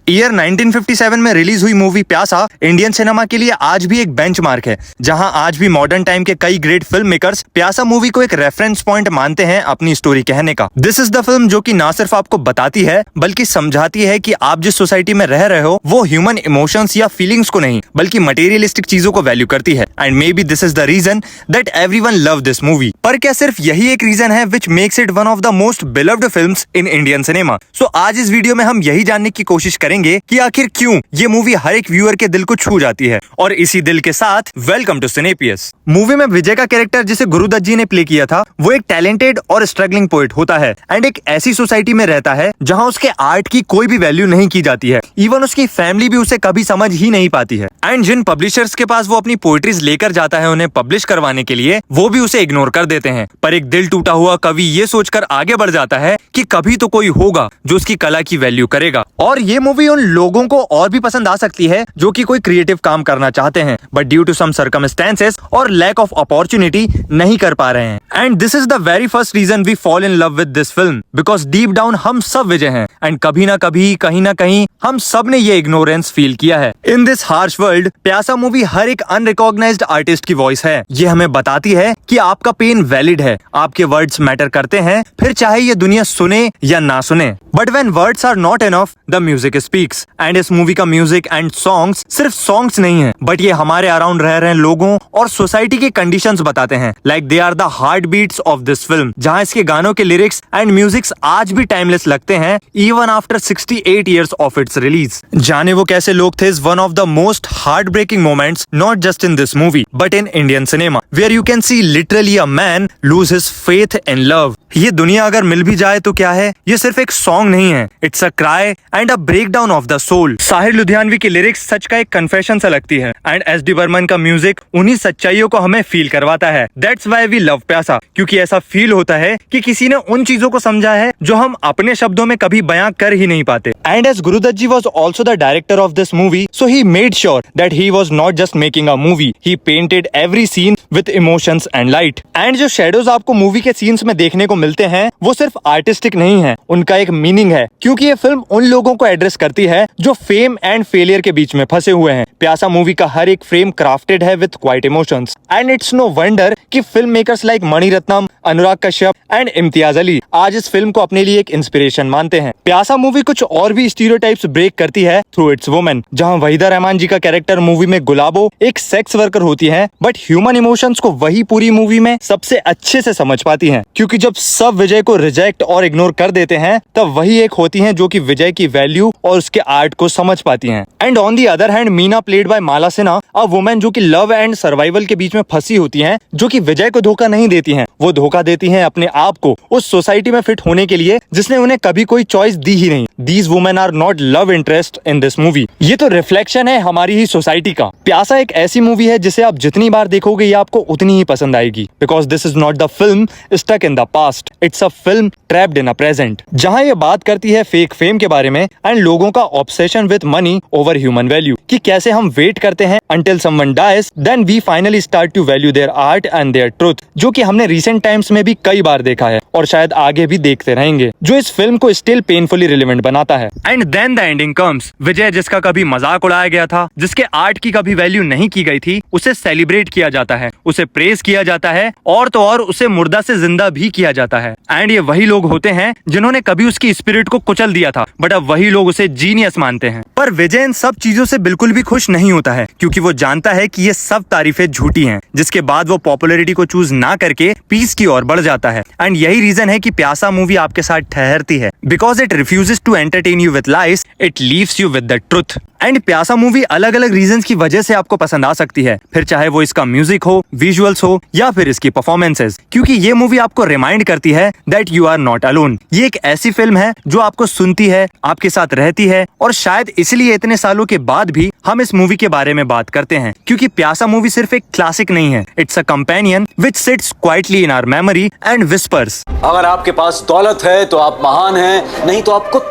Year 1957 में release हुई movie प्यासा इंडियन सिनेमा के लिए आज भी एक बेंचमार्क है, जहां आज भी मॉडर्न टाइम के कई ग्रेट फिल्म मेकर्स प्यासा मूवी को एक रेफरेंस पॉइंट मानते हैं अपनी स्टोरी कहने का। दिस इज द फिल्म जो कि ना सिर्फ आपको बताती है बल्कि समझाती है कि आप जिस सोसाइटी में रह रहे हो वो ह्यूमन इमोशंस या फीलिंग्स को नहीं बल्कि मटेरियलिस्टिक चीजों को वैल्यू करती है। And maybe this is the reason that everyone love this movie. पर क्या सिर्फ यही एक रीजन है which makes it one of the most beloved films in Indian cinema? So आज इस वीडियो में हम यही जानने की कोशिश करेंगे कि आखिर क्यों ये मूवी हर एक व्यूअर के दिल को छू जाती है। और इसी दिल के साथ वेलकम टू सिनेपियस। मूवी में विजय का कैरेक्टर जिसे गुरुदत्त जी ने प्ले किया था वो एक टैलेंटेड और स्ट्रगलिंग पोएट होता है एंड एक ऐसी सोसाइटी में रहता है जहां उसके आर्ट की कोई भी वैल्यू नहीं की जाती है। इवन उसकी फैमिली भी उसे कभी समझ ही नहीं पाती है। एंड जिन पब्लिशर्स के पास वो अपनी पोएट्रीज लेकर जाता है उन्हें पब्लिश करवाने के लिए, वो भी उसे इग्नोर कर देते हैं। पर एक दिल टूटा हुआ कवि ये सोचकर आगे बढ़ जाता है कि कभी तो कोई होगा जो उसकी कला की वैल्यू करेगा। और ये मूवी उन लोगों को और भी पसंद आ सकती है जो कि कोई क्रिएटिव काम करना चाहते हैं but due to some circumstances और लैक ऑफ अपॉर्चुनिटी नहीं कर पा रहे हैं। And this is the very first reason we fall in love with this film, because deep down हम सब विजय हैं एंड कभी ना कभी कहीं ना कहीं हम सब ने ये इग्नोरेंस फील किया है। इन दिस हार्श वर्ल्ड प्यासा मूवी हर एक अनरिकॉग्नाइज्ड आर्टिस्ट की वॉइस है। ये हमें बताती है कि आपका पेन वैलिड है, आपके वर्ड्स मैटर करते हैं, फिर चाहे ये दुनिया सुने या ना सुने। But when words are not enough the music speaks. And इस मूवी का म्यूजिक एंड सॉन्ग्स सिर्फ सॉन्ग्स नहीं है बट ये हमारे अराउंड रह रहे लोगों और सोसाइटी के कंडीशंस बताते हैं। Like they are the heart beats of this film, जहां इसके गानों के लिरिक्स एंड म्यूजिक्स आज भी टाइमलेस लगते हैं even after 68 years of its release. जाने वो कैसे लोग थे is one of the most heart breaking moments not just in this movie but in Indian cinema, where you can see literally a man lose his faith in love. ये दुनिया अगर मिल भी जाए तो क्या है, ये सिर्फ एक सॉन्ग नहीं है, it's a cry and a breakdown of the soul. Sahir Ludhianvi की लिरिक्स सच का एक कन्फेशन सा लगती है एंड एस.डी. बर्मन का म्यूजिक उन्हीं सच्चाइयों को हमें फील करवाता है। दैट्स व्हाई वी लव प्यासा, क्योंकि ऐसा फील होता है कि किसी ने उन चीजों को समझा है जो हम अपने शब्दों में कभी बयां कर ही नहीं पाते। And as Guru Dutt ji was also the director of this movie, so he made sure that he was not just making a movie, he painted every scene with emotions and light. And जो शेडोज आपको movie के scenes में देखने को मिलते हैं वो सिर्फ आर्टिस्टिक नहीं है, उनका एक मीनिंग है, क्योंकि ये फिल्म उन लोगों को एड्रेस करती है जो फेम एंड फेलियर के बीच में फंसे हुए हैं। प्यासा मूवी का हर एक फ्रेम क्राफ्टेड है with quite emotions and it's no wonder कि film makers like Mani Ratnam, Anurag Kashyap and Imtiaz Ali आज इस फिल्म को अपने लिए एक इंस्पिरेशन मानते हैं। प्यासा मूवी कुछ और भी स्टीरियोटाइप्स ब्रेक करती है थ्रू इट्स वुमेन, जहां वहीदा रहमान जी का कैरेक्टर मूवी में गुलाबो एक सेक्स वर्कर होती है बट ह्यूमन इमोशंस को वही पूरी मूवी में सबसे अच्छे से समझ पाती हैं, क्योंकि जब सब विजय को रिजेक्ट और इग्नोर कर देते हैं तब वही एक होती हैं जो कि विजय की वैल्यू और उसके आर्ट को समझ पाती हैं। And on the other hand Meena played by Mala Sinha, a women जो कि लव एंड सर्वाइवल के बीच में फंसी होती हैं, जो कि विजय को धोखा नहीं देती हैं, वो धोखा देती हैं अपने आप को उस सोसाइटी में फिट होने के लिए जिसने उन्हें कभी कोई चॉइस दी ही नहीं। These women are not love interest in this movie. ये तो रिफ्लेक्शन है हमारी ही सोसाइटी का। प्यासा एक ऐसी मूवी है जिसे आप जितनी बार देखोगे ये आपको उतनी ही पसंद आएगी, because this is not the film stuck in the past, it's a film trapped in a present, जहां ये बात करती है फेक फेम के बारे में एंड लोगों का obsession with money over human value, कि कैसे हम वेट करते हैं until someone dies, then we finally start to value their art and their truth, जो कि हमने recent times में भी कई बार देखा है और शायद आगे भी देखते रहेंगे, जो इस फिल्म को स्टिल पेनफुली रिलेवेंट बनाता है। And then the ending comes. Vijay जिसका कभी मजाक उड़ाया गया था, जिसके आर्ट की कभी वैल्यू नहीं की गई थी, उसे सेलिब्रेट किया जाता है, उसे प्रेज किया जाता है और तो और उसे मुर्दा से जिंदा भी किया जाता है। एंड ये वही लोग होते हैं जिन्होंने कभी उसकी स्पिरिट को कुचल दिया था बट अब वही लोग उसे जीनियस मानते हैं। पर विजय इन सब चीजों से बिल्कुल भी खुश नहीं होता है, क्योंकि वो जानता है कि ये सब तारीफें झूठी हैं, जिसके बाद वो पॉपुलैरिटी को चूज ना करके पीस की ओर बढ़ जाता है। एंड यही रीजन है कि प्यासा मूवी आपके साथ ठहरती है, because it refuses to entertain you with lies, it leaves you with the truth. And Pyaasa movie अलग अलग रीजंस की वजह से आपको पसंद आ सकती है, फिर चाहे वो इसका म्यूजिक हो, विजुअल्स हो या फिर इसकी परफॉर्मेंसेस, क्योंकि ये मूवी आपको रिमाइंड करती है that you are not alone. ये एक ऐसी फिल्म है जो आपको सुनती है, आपके साथ रहती है और शायद इसलिए इतने सालों के बाद भी हम इस मूवी के बारे में बात करते हैं, क्योंकि प्यासा मूवी सिर्फ एक क्लासिक नहीं है, it's a companion which sits quietly in our memory and whispers. अगर आपके पास दौलत है तो आप महान हैं, नहीं तो आपको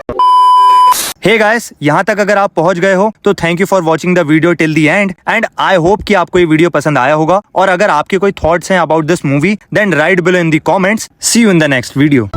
हे गाइस, यहाँ तक अगर आप पहुंच गए हो तो thank you for watching the video till the and I hope कि आपको ये वीडियो पसंद आया होगा। और अगर आपके कोई थॉट्स हैं about this movie then write below in the comments. See you in the next video.